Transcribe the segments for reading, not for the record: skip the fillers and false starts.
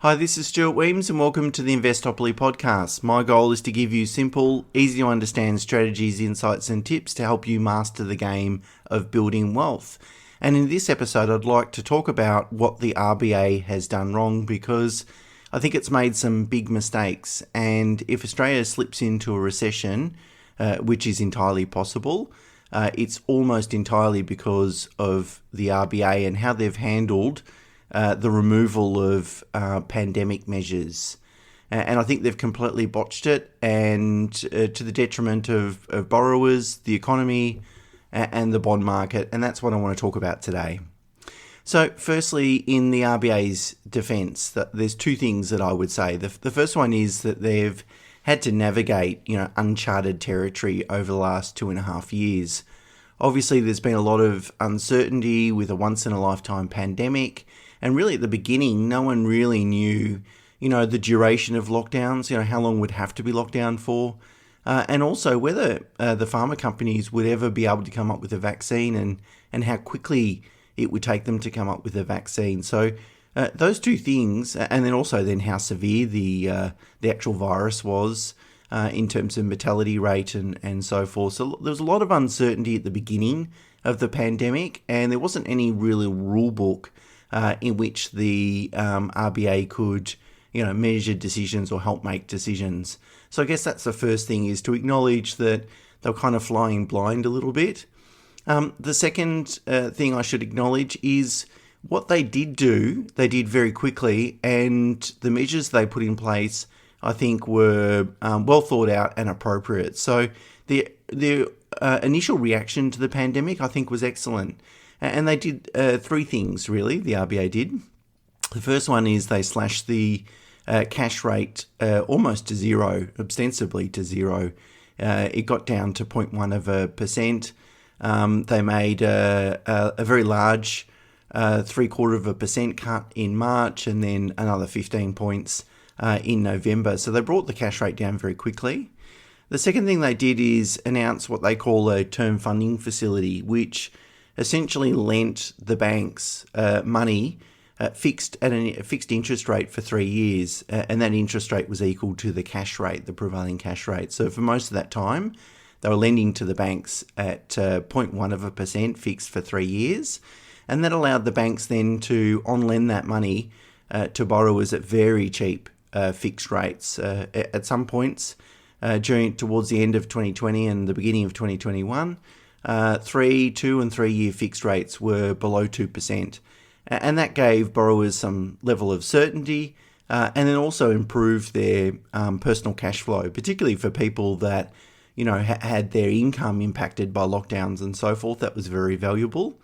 Hi, this is Stuart Weems and welcome to the Investopoly podcast. My goal is to give you simple, easy to understand strategies, insights and tips to help you master the game of building wealth. And in this episode, I'd like to talk about what the RBA has done wrong because I think it's made some big mistakes. And if Australia slips into a recession, which is entirely possible, it's almost entirely because of the RBA and how they've handled the removal of pandemic measures. And I think they've completely botched it, and to the detriment of borrowers, the economy, and the bond market. And that's what I want to talk about today. So firstly, in the RBA's defence, there's two things that I would say. The first one is that they've had to navigate, uncharted territory over the last 2.5 years. Obviously, there's been a lot of uncertainty with a once-in-a-lifetime pandemic. And really at the beginning, no one really knew, the duration of lockdowns, how long would have to be locked down for, and also whether the pharma companies would ever be able to come up with a vaccine and how quickly it would take them to come up with a vaccine. So those two things, and then how severe the actual virus was in terms of mortality rate and so forth. So there was a lot of uncertainty at the beginning of the pandemic, and there wasn't any really rule book in which the RBA could, measure decisions or help make decisions. So I guess that's the first thing, is to acknowledge that they were kind of flying blind a little bit. The second thing I should acknowledge is what they did do, they did very quickly, and the measures they put in place, I think, were well thought out and appropriate. So the initial reaction to the pandemic, I think, was excellent. And they did three things, really, the RBA did. The first one is they slashed the cash rate almost to zero, ostensibly to zero. It got down to 0.1%. They made a very large 0.75% cut in March, and then another 15 points in November. So they brought the cash rate down very quickly. The second thing they did is announce what they call a term funding facility, which essentially lent the banks money fixed at a fixed interest rate for 3 years, and that interest rate was equal to the cash rate, the prevailing cash rate. So for most of that time, they were lending to the banks at 0.1% fixed for 3 years, and that allowed the banks then to on-lend that money to borrowers at very cheap fixed rates. At some points towards the end of 2020 and the beginning of 2021, 2 and 3 year fixed rates were below 2%. And that gave borrowers some level of certainty and then also improved their personal cash flow, particularly for people that, had their income impacted by lockdowns and so forth. That was very valuable.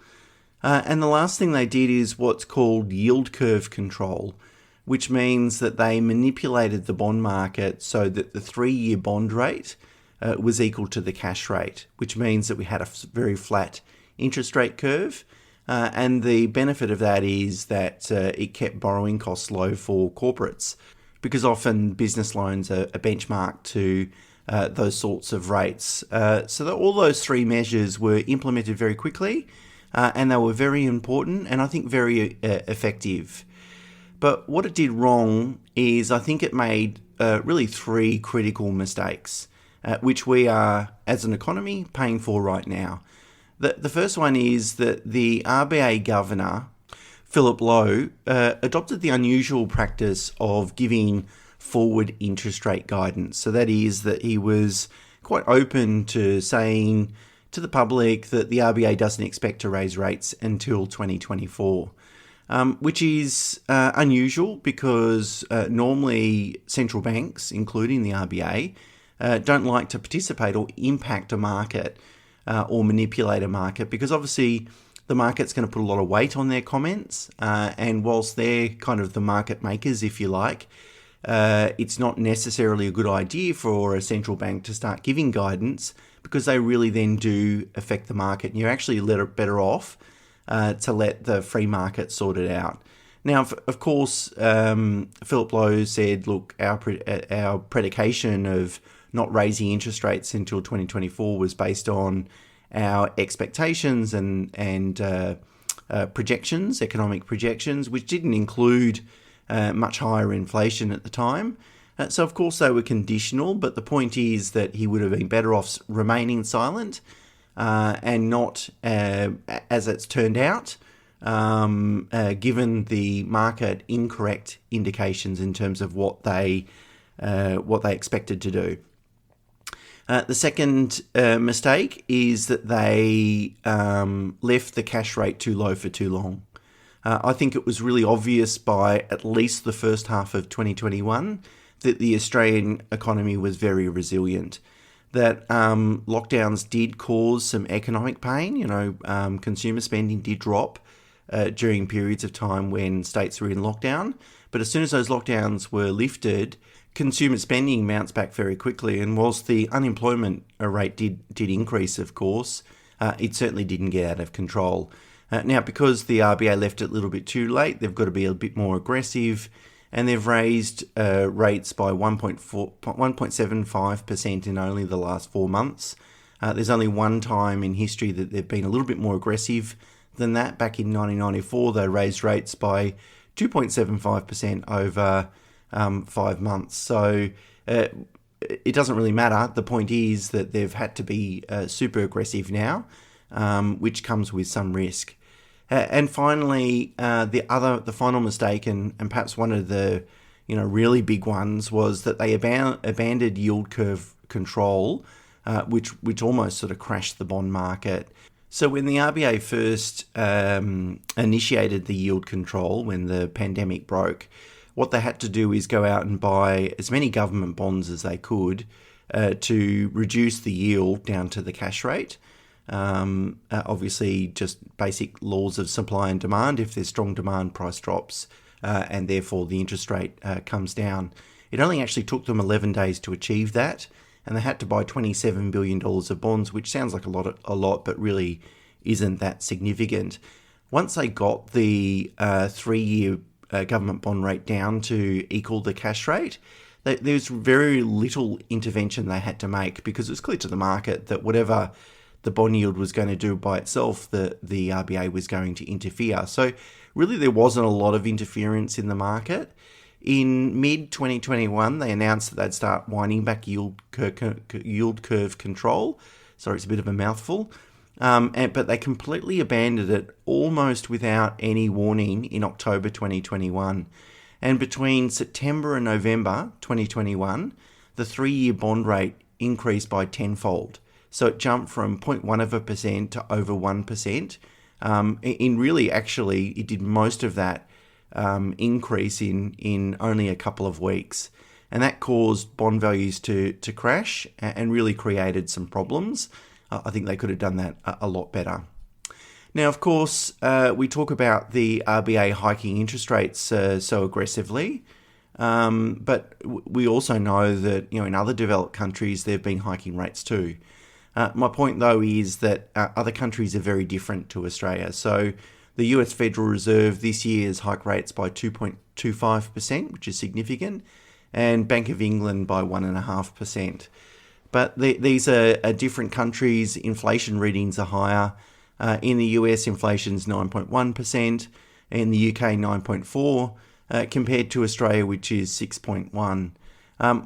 And the last thing they did is what's called yield curve control, which means that they manipulated the bond market so that the 3-year bond rate was equal to the cash rate, which means that we had a very flat interest rate curve. And the benefit of that is that it kept borrowing costs low for corporates, because often business loans are benchmarked to those sorts of rates. So that all those three measures were implemented very quickly, and they were very important and I think very effective. But what it did wrong is I think it made really three critical mistakes, which we are, as an economy, paying for right now. The first one is that the RBA governor, Philip Lowe, adopted the unusual practice of giving forward interest rate guidance. So that is that he was quite open to saying to the public that the RBA doesn't expect to raise rates until 2024. Which is unusual because normally central banks, including the RBA, don't like to participate or impact a market or manipulate a market, because obviously the market's going to put a lot of weight on their comments, and whilst they're kind of the market makers, if you like, it's not necessarily a good idea for a central bank to start giving guidance, because they really then do affect the market, and you're actually better off to let the free market sort it out. Now, of course, Philip Lowe said, look, our predication of not raising interest rates until 2024 was based on our expectations and projections, economic projections, which didn't include much higher inflation at the time. So, of course, they were conditional, but the point is that he would have been better off remaining silent and not, as it's turned out, given the market incorrect indications in terms of what they expected to do. The second mistake is that they left the cash rate too low for too long. I think it was really obvious by at least the first half of 2021 that the Australian economy was very resilient, that lockdowns did cause some economic pain. Consumer spending did drop during periods of time when states were in lockdown. But as soon as those lockdowns were lifted, consumer spending bounced back very quickly. And whilst the unemployment rate did increase, of course, it certainly didn't get out of control. Now, because the RBA left it a little bit too late, they've got to be a bit more aggressive, and they've raised rates by 1.75% in only the last 4 months. There's only one time in history that they've been a little bit more aggressive than that. Back in 1994, they raised rates by 2.75% over 5 months. So it doesn't really matter. The point is that they've had to be super aggressive now, which comes with some risk. And finally, the final mistake, and perhaps one of the really big ones, was that they abandoned yield curve control, which almost sort of crashed the bond market. So when the RBA first initiated the yield control, when the pandemic broke, what they had to do is go out and buy as many government bonds as they could to reduce the yield down to the cash rate. Obviously, just basic laws of supply and demand. If there's strong demand, price drops, and therefore the interest rate comes down. It only actually took them 11 days to achieve that, and they had to buy $27 billion of bonds, which sounds like a lot, but really isn't that significant. Once they got the 3-year government bond rate down to equal the cash rate, there's very little intervention they had to make, because it was clear to the market that whatever the bond yield was going to do by itself, the RBA was going to interfere. So really there wasn't a lot of interference in the market. In mid-2021, they announced that they'd start winding back yield curve control. Sorry, it's a bit of a mouthful. But they completely abandoned it almost without any warning in October 2021. And between September and November 2021, the 3-year bond rate increased by tenfold. So it jumped from 0.1% to over 1%. It did most of that increase in only a couple of weeks. And that caused bond values to crash and really created some problems. I think they could have done that a lot better. Now, of course, we talk about the RBA hiking interest rates so aggressively. But we also know that in other developed countries, they've been hiking rates too. My point, though, is that other countries are very different to Australia. So the US Federal Reserve this year has hiked rates by 2.25%, which is significant, and Bank of England by 1.5%. But these are different countries. Inflation readings are higher. In the US, inflation's 9.1%. In the UK, 9.4%, compared to Australia, which is 6.1%.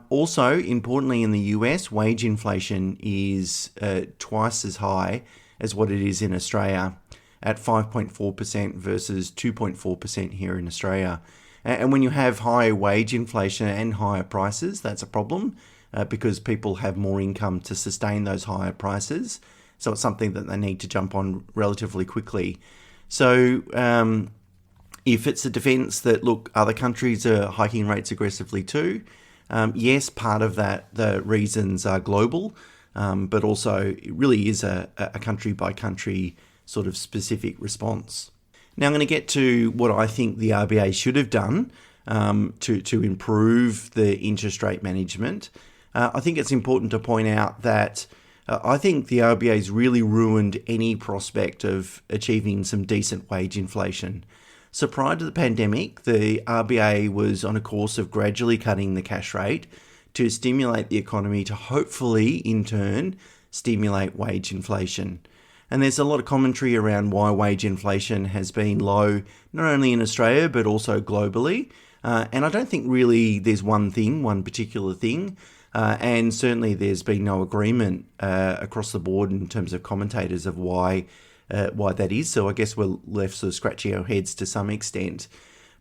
Also, importantly, in the US, wage inflation is twice as high as what it is in Australia, at 5.4% versus 2.4% here in Australia. And when you have higher wage inflation and higher prices, that's a problem because people have more income to sustain those higher prices. So it's something that they need to jump on relatively quickly. So if it's a defence that, look, other countries are hiking rates aggressively too, yes, part of that, the reasons are global, but also it really is a country-by-country sort of specific response. Now I'm going to get to what I think the RBA should have done to improve the interest rate management. I think it's important to point out that I think the RBA has really ruined any prospect of achieving some decent wage inflation. So prior to the pandemic, the RBA was on a course of gradually cutting the cash rate to stimulate the economy to hopefully, in turn, stimulate wage inflation. And there's a lot of commentary around why wage inflation has been low, not only in Australia, but also globally. And I don't think really there's one particular thing. And certainly there's been no agreement across the board in terms of commentators of why that is. So I guess we're left sort of scratching our heads to some extent.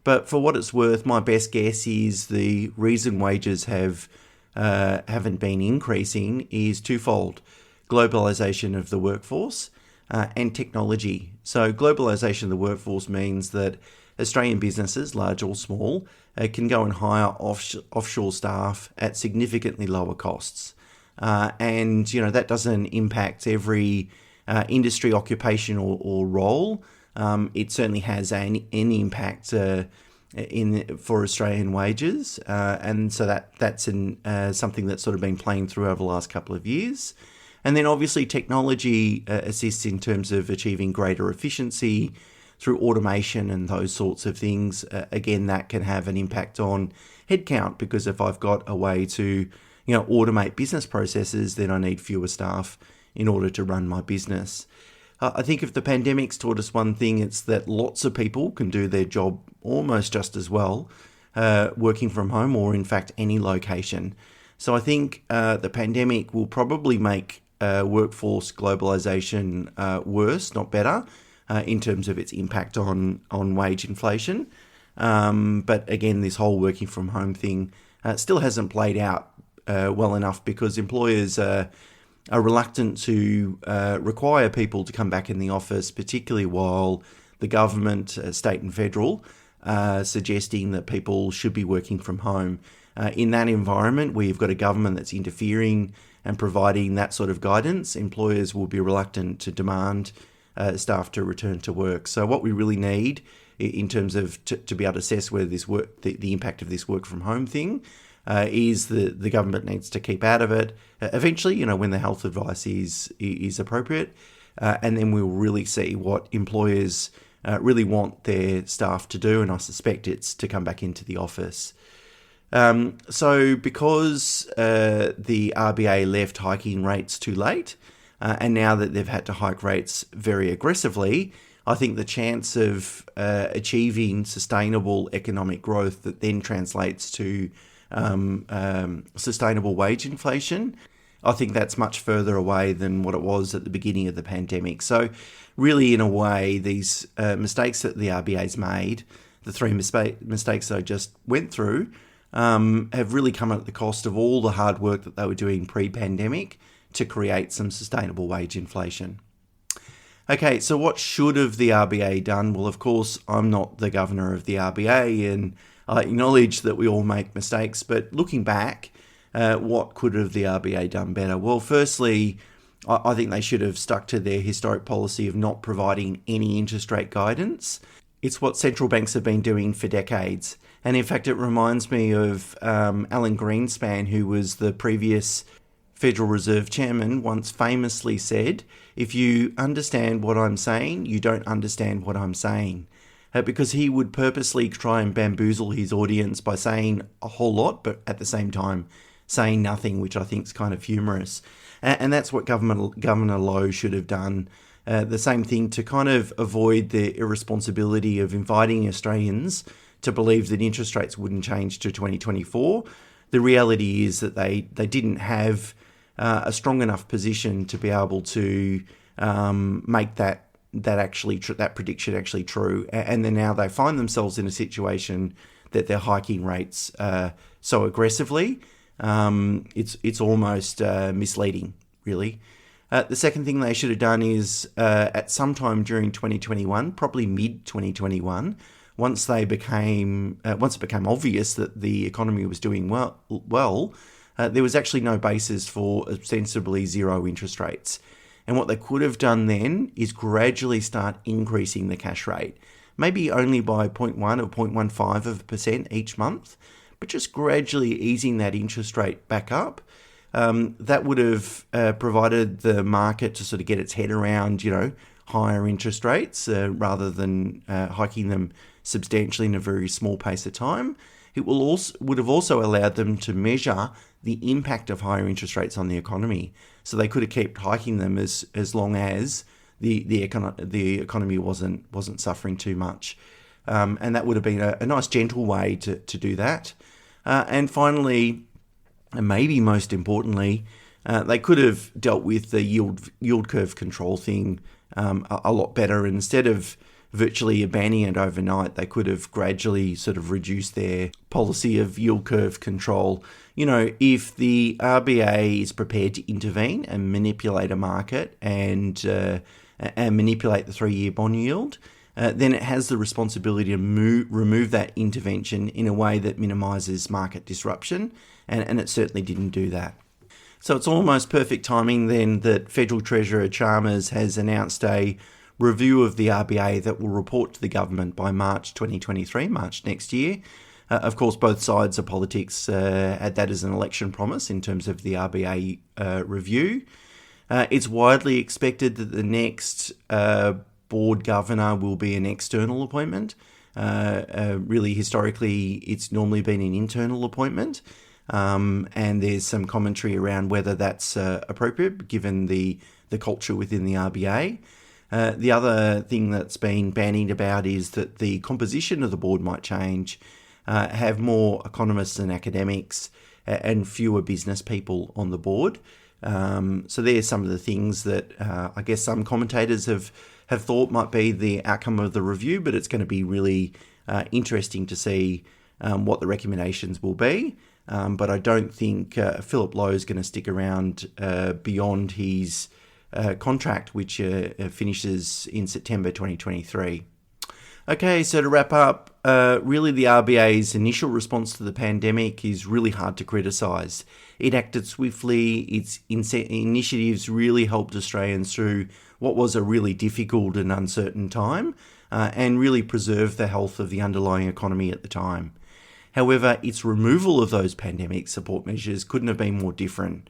But for what it's worth, my best guess is the reason wages haven't been increasing is twofold: globalization of the workforce and technology. So globalization of the workforce means that Australian businesses, large or small, can go and hire offshore staff at significantly lower costs. And, that doesn't impact every industry, occupation or role. It certainly has an impact for Australian wages. And so that's something that's sort of been playing through over the last couple of years. And then obviously technology assists in terms of achieving greater efficiency through automation and those sorts of things. Again, that can have an impact on headcount, because if I've got a way to, automate business processes, then I need fewer staff in order to run my business. I think if the pandemic's taught us one thing, it's that lots of people can do their job almost just as well working from home, or in fact any location. So I think the pandemic will probably make workforce globalization worse, not better, in terms of its impact on wage inflation. But again, this whole working from home thing still hasn't played out well enough, because employers are reluctant to require people to come back in the office, particularly while the government, state and federal, suggesting that people should be working from home. In that environment where you've got a government that's interfering and providing that sort of guidance, employers will be reluctant to demand staff to return to work. So what we really need in terms of to be able to assess whether this work, the impact of this work from home thing, is the government needs to keep out of it eventually, when the health advice is appropriate, and then we'll really see what employers really want their staff to do, and I suspect it's to come back into the office. So because the RBA left hiking rates too late, and now that they've had to hike rates very aggressively, I think the chance of achieving sustainable economic growth that then translates to sustainable wage inflation, I think that's much further away than what it was at the beginning of the pandemic. So really, in a way, these mistakes that the RBA's made, the three mistakes I just went through, have really come at the cost of all the hard work that they were doing pre-pandemic to create some sustainable wage inflation. Okay, so what should have the RBA done? Well, of course, I'm not the governor of the RBA, and I acknowledge that we all make mistakes, but looking back, what could have the RBA done better? Well, firstly, I think they should have stuck to their historic policy of not providing any interest rate guidance. It's what central banks have been doing for decades. And in fact, it reminds me of Alan Greenspan, who was the previous Federal Reserve Chairman, once famously said, "If you understand what I'm saying, you don't understand what I'm saying." Because he would purposely try and bamboozle his audience by saying a whole lot, but at the same time saying nothing, which I think is kind of humorous. And that's what Governor Lowe should have done. The same thing to kind of avoid the irresponsibility of inviting Australians to believe that interest rates wouldn't change to 2024. The reality is that they didn't have a strong enough position to be able to make that prediction actually true. And then now they find themselves in a situation that they're hiking rates so aggressively. It's almost misleading, really. The second thing they should have done is at some time during 2021, probably mid-2021, once it became obvious that the economy was doing well, there was actually no basis for ostensibly zero interest rates. And what they could have done then is gradually start increasing the cash rate, maybe only by 0.1 or 0.15% each month, but just gradually easing that interest rate back up. That would have provided the market to sort of get its head around, higher interest rates rather than hiking them substantially in a very small pace of time. It would have also allowed them to measure the impact of higher interest rates on the economy. So they could have kept hiking them as long as the economy wasn't suffering too much. And that would have been a nice gentle way to do that. And finally, and maybe most importantly, they could have dealt with the yield curve control thing a lot better. Instead of virtually banning it overnight, they could have gradually sort of reduced their policy of yield curve control. If the RBA is prepared to intervene and manipulate a market and manipulate the 3-year bond yield, then it has the responsibility to remove that intervention in a way that minimises market disruption, and it certainly didn't do that. So it's almost perfect timing then that Federal Treasurer Chalmers has announced a review of the RBA that will report to the government by March 2023, March next year. Of course, both sides of politics had that as an election promise in terms of the RBA review. It's widely expected that the next board governor will be an external appointment. Really, historically, it's normally been an internal appointment. And there's some commentary around whether that's appropriate given the culture within the RBA. The other thing that's been bandied about is that the composition of the board might change, have more economists and academics and fewer business people on the board. So there's some of the things that I guess some commentators have thought might be the outcome of the review, but it's going to be really interesting to see what the recommendations will be. But I don't think Philip Lowe is going to stick around beyond his contract, which finishes in September 2023. Okay, so to wrap up, really the RBA's initial response to the pandemic is really hard to criticise. It acted swiftly, its initiatives really helped Australians through what was a really difficult and uncertain time, and really preserved the health of the underlying economy at the time. However, its removal of those pandemic support measures couldn't have been more different.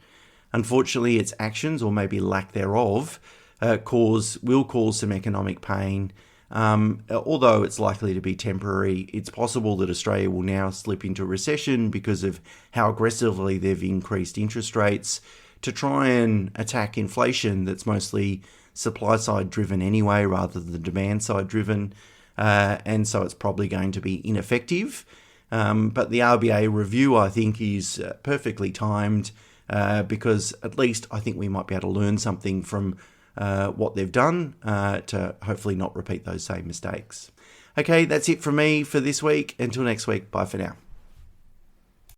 Unfortunately, its actions, or maybe lack thereof, will cause some economic pain. Although it's likely to be temporary, it's possible that Australia will now slip into recession because of how aggressively they've increased interest rates to try and attack inflation that's mostly supply side driven anyway, rather than demand side driven. And so it's probably going to be ineffective. But the RBA review, I think, is perfectly timed because at least I think we might be able to learn something from what they've done to hopefully not repeat those same mistakes. Okay, that's it from me for this week. Until next week, bye for now.